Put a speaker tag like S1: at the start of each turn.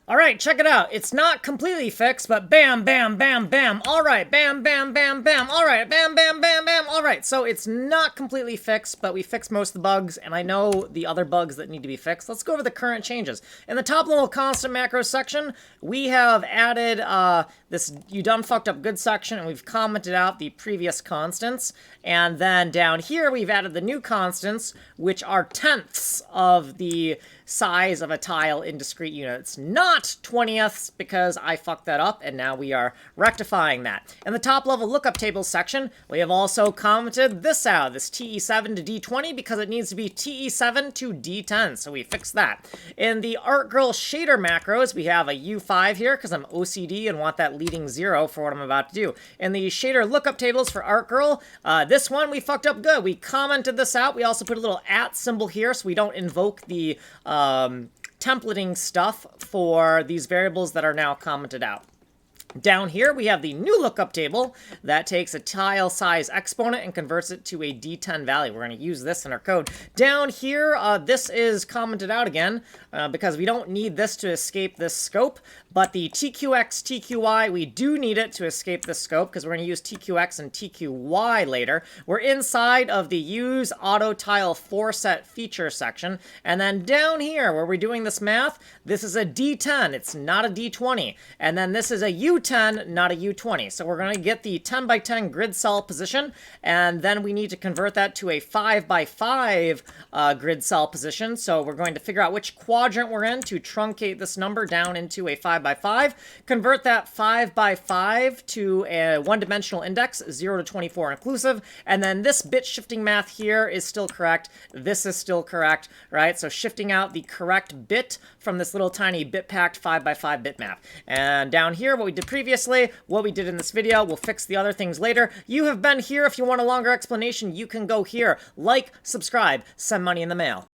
S1: All right, check it out. It's not completely fixed, but bam, bam, bam, bam. All right, bam, bam, bam, bam. All right, bam, bam, bam, bam. All right, so it's not completely fixed, but we fixed most of the bugs, and I know the other bugs that need to be fixed. Let's go over the current changes. In the top level constant macro section, we have added this you done fucked up good section, and we've commented out the previous constants. And then down here, we've added the new constants, which are tenths of the size of a tile in discrete units, not 20ths, because I fucked that up, and now we are rectifying that. In the top level lookup tables section, we have also commented this out, this TE7 to D20, because it needs to be TE7 to D10, so we fixed that. In the ArtGirl shader macros, we have a U5 here, because I'm OCD and want that leading 0 for what I'm about to do. In the shader lookup tables for ArtGirl, this one we fucked up good. We commented this out. We also put a little @ symbol here, so we don't invoke the templating stuff for these variables that are now commented out. Down here, we have the new lookup table that takes a tile size exponent and converts it to a D10 value. We're going to use this in our code. Down here, this is commented out again because we don't need this to escape this scope, but the TQX, TQY, we do need it to escape this scope because we're going to use TQX and TQY later. We're inside of the use auto tile foreset feature section, and then down here where we're doing this math, this is a D10, it's not a D20, and then this is a U10, not a U20. So we're going to get the 10 by 10 grid cell position, and then we need to convert that to a 5 by 5 grid cell position. So we're going to figure out which quadrant we're in to truncate this number down into a 5 by 5, convert that 5 by 5 to a one-dimensional index, 0 to 24 inclusive, and then this bit shifting math here is still correct. This is still correct, right? So shifting out the correct bit from this little tiny bit-packed 5 by 5 bitmap. And down here, what we did previously, what we did in this video, we'll fix the other things later. You have been here. If you want a longer explanation, you can go here. Like, subscribe, send money in the mail.